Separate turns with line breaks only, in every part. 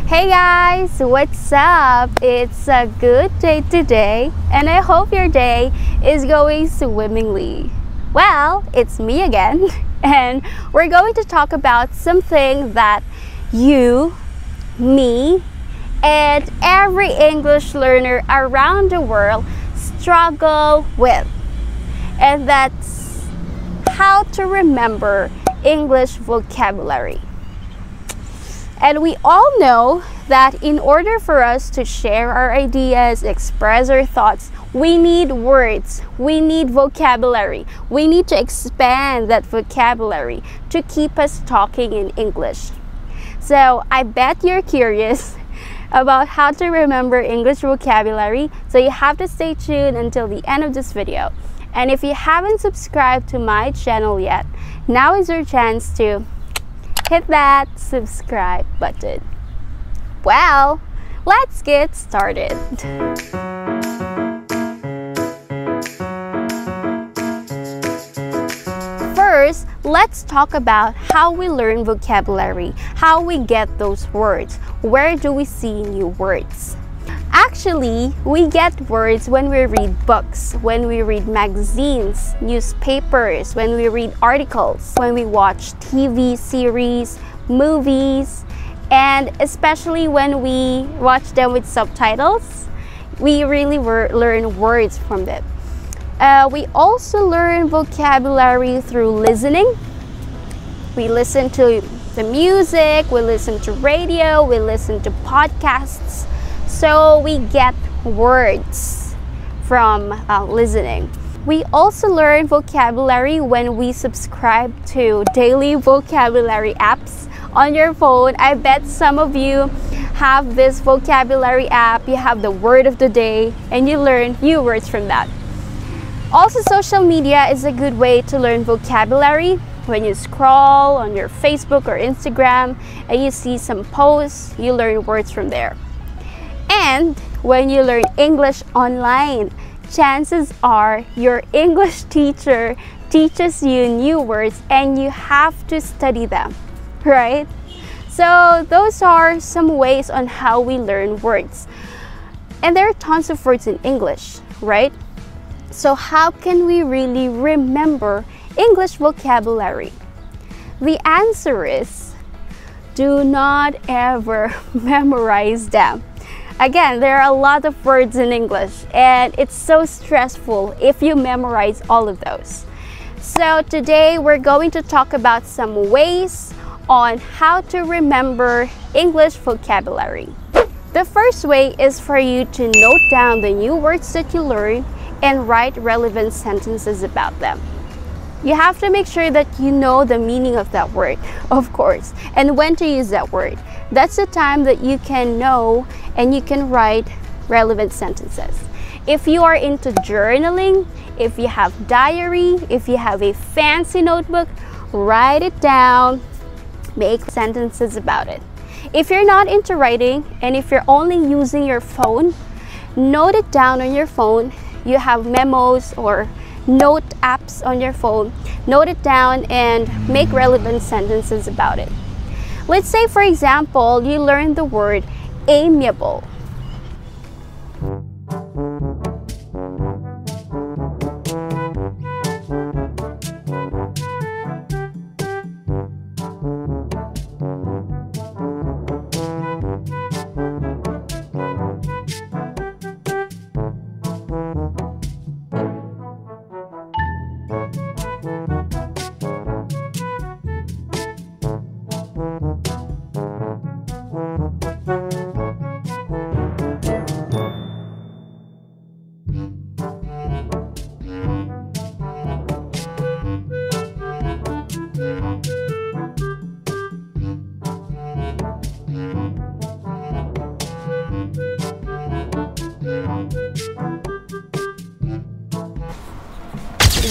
Hey guys, what's up? It's a good day today, and I hope your day is going swimmingly. Well, it's me again, and we're going to talk about something that you, me, and every English learner around the world struggle with. And that's how to remember English vocabulary. And we all know that in order for us to share our ideas, express our thoughts, we need words, we need vocabulary. We need to expand that vocabulary to keep us talking in English. So I bet you're curious about how to remember English vocabulary, so you have to stay tuned until the end of this video. And if you haven't subscribed to my channel yet, now is your chance to hit that subscribe button. Well, let's get started. First, let's talk about how we learn vocabulary, how we get those words. Where do we see new words? Actually, we get words when we read books, when we read magazines, newspapers, when we read articles, when we watch TV series, movies, and especially when we watch them with subtitles, we really learn words from them. We also learn vocabulary through listening. We listen to the music, we listen to radio, we listen to podcasts. So we get words from listening. We also learn vocabulary when we subscribe to daily vocabulary apps on your phone. I bet some of you have this vocabulary app. You have the word of the day and you learn new words from that. Also, social media is a good way to learn vocabulary. When you scroll on your Facebook or Instagram and you see some posts, you learn words from there. And when you learn English online, chances are your English teacher teaches you new words and you have to study them, right? So those are some ways on how we learn words. And there are tons of words in English, right? So how can we really remember English vocabulary? The answer is, do not ever memorize them. Again, there are a lot of words in English and it's so stressful if you memorize all of those. So today we're going to talk about some ways on how to remember English vocabulary. The first way is for you to note down the new words that you learn and write relevant sentences about them. You have to make sure that you know the meaning of that word, of course, and when to use that word. That's the time that you can know and you can write relevant sentences. If you are into journaling, if you have diary, if you have a fancy notebook, write it down, make sentences about it. If you're not into writing and if you're only using your phone, note it down on your phone. You have memos or note apps on your phone, note it down and make relevant sentences about it. Let's say, for example, you learned the word amiable.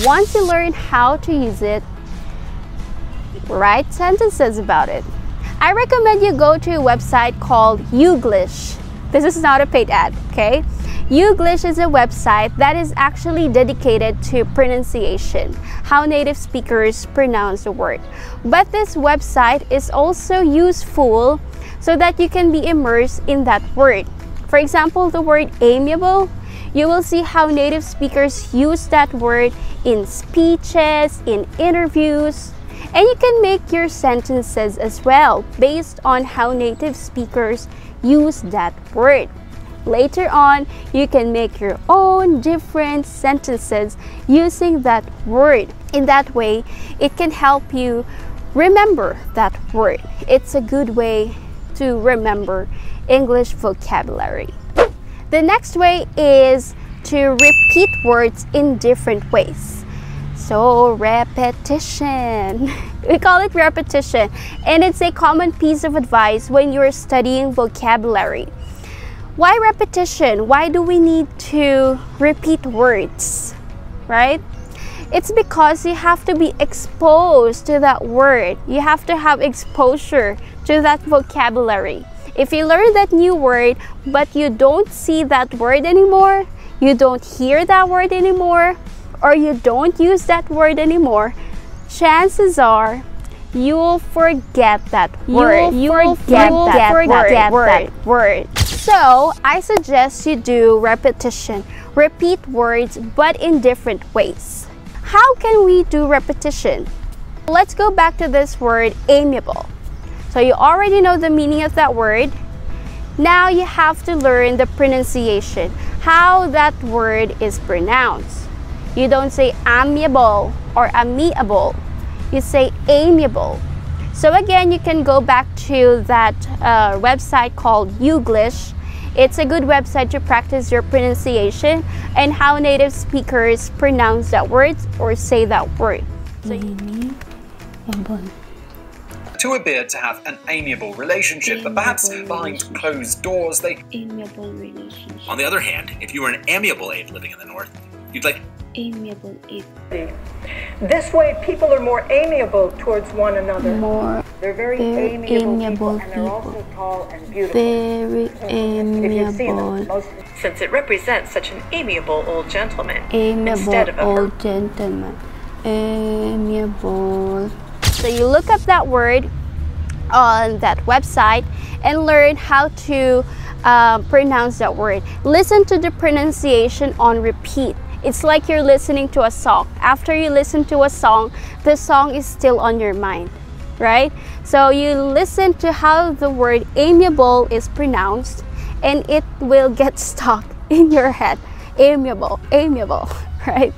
Once you learn how to use it, write sentences about it. I recommend you go to a website called ENGLISH. This is not a paid ad, okay? ENGLISH is a website that is actually dedicated to pronunciation, how native speakers pronounce the word. But this website is also useful so that you can be immersed in that word. For example, the word amiable, you will see how native speakers use that word in speeches, in interviews, and you can make your sentences as well based on how native speakers use that word. Later on, you can make your own different sentences using that word. In that way, it can help you remember that word. It's a good way to remember English vocabulary. The next way is to repeat words in different ways. So, repetition. We call it repetition, and it's a common piece of advice when you're studying vocabulary. Why repetition? Why do we need to repeat words, right? It's because you have to be exposed to that word. You have to have exposure to that vocabulary. If you learn that new word, but you don't see that word anymore, you don't hear that word anymore, or you don't use that word anymore, chances are you'll forget that word. You'll forget that word. So, I suggest you do repetition. Repeat words, but in different ways. How can we do repetition? Let's go back to this word, amiable. So, you already know the meaning of that word. Now, you have to learn the pronunciation, how that word is pronounced. You don't say amiable or amiable. You say amiable. So again, you can go back to that website called ENGLISH. It's a good website to practice your pronunciation and how native speakers pronounce that word or say that word.
Two appear to have an amiable relationship, but perhaps behind closed doors they...
Amiable relationship.
On the other hand, if you were an amiable ape living in the north, you'd like...
Amiable ape.
This way, people are more amiable towards one another. They're very amiable people, and they're also tall and beautiful.
Very amiable.
Since it represents such an amiable old gentleman
Amiable old gentleman. Amiable. So you look up that word on that website and learn how to pronounce that word. Listen to the pronunciation on repeat. It's like you're listening to a song. After you listen to a song, the song is still on your mind, right? So you listen to how the word amiable is pronounced and it will get stuck in your head. Amiable, amiable, right?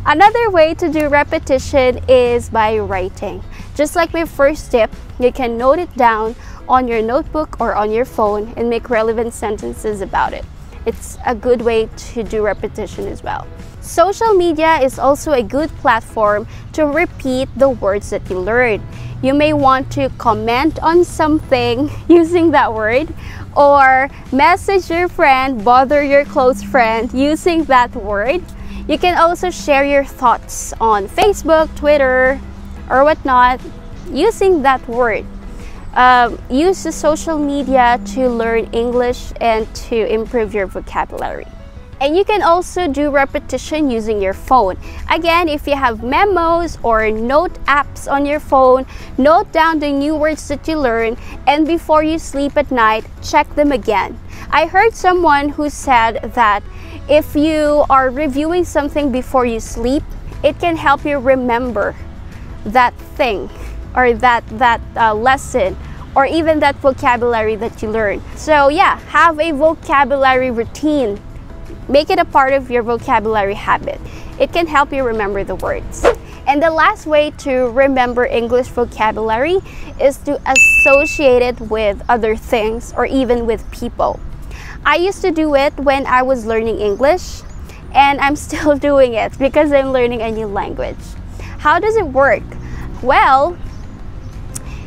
Another way to do repetition is by writing. Just like my first tip, you can note it down on your notebook or on your phone and make relevant sentences about it. It's a good way to do repetition as well. Social media is also a good platform to repeat the words that you learned. You may want to comment on something using that word, or message your friend, bother your close friend using that word. You can also share your thoughts on Facebook, Twitter, or whatnot using that word. Use the social media to learn English and to improve your vocabulary. And you can also do repetition using your phone. Again, if you have memos or note apps on your phone, note down the new words that you learn, and before you sleep at night, check them again. I heard someone who said that if you are reviewing something before you sleep, it can help you remember that thing or that lesson or even that vocabulary that you learned. So yeah, have a vocabulary routine. Make it a part of your vocabulary habit. It can help you remember the words. And the last way to remember English vocabulary is to associate it with other things or even with people. I used to do it when I was learning English, and I'm still doing it because I'm learning a new language. How does it work? Well,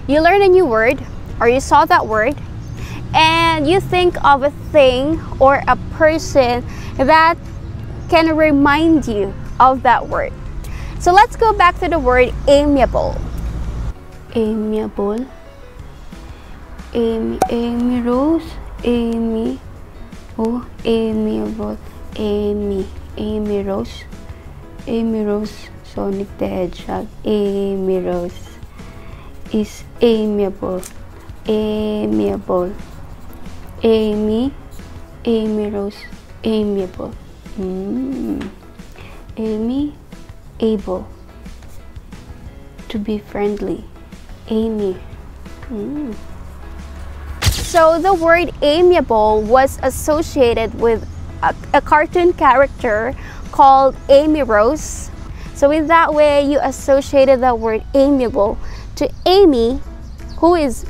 you learn a new word or you saw that word and you think of a thing or a person that can remind you of that word. So let's go back to the word amiable. Amiable. Amy Rose. Amy. Oh, amiable. Amy Rose. Amy Rose. Sonic the Hedgehog. Amy Rose is amiable. amiable. Amy Rose, amiable. Amy, able. To be friendly. Amy. So the word amiable was associated with a cartoon character called Amy Rose. So in that way, you associated the word amiable to Amy, who is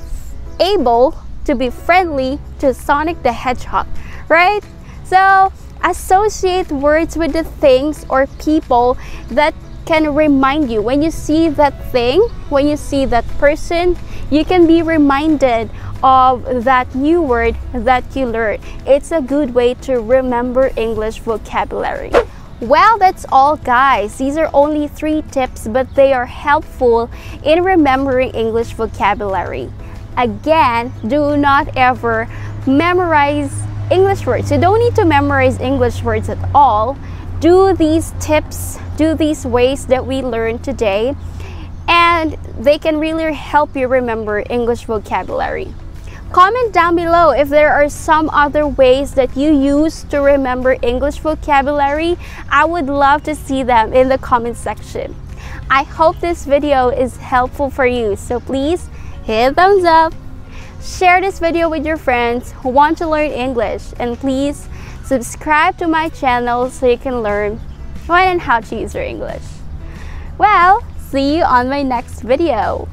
able to be friendly to Sonic the Hedgehog, right? So associate words with the things or people that can remind you. When you see that thing, when you see that person, you can be reminded of that new word that you learned. It's a good way to remember English vocabulary. Well, that's all, guys. These are only 3 tips, but they are helpful in remembering English vocabulary. Again, do not ever memorize English words. You don't need to memorize English words at all. Do these tips, do these ways that we learned today, and they can really help you remember English vocabulary. Comment down below if there are some other ways that you use to remember English vocabulary. I would love to see them in the comment section. I hope this video is helpful for you, so please hit thumbs up, share this video with your friends who want to learn English, and please subscribe to my channel so you can learn when and how to use your English. Well, see you on my next video.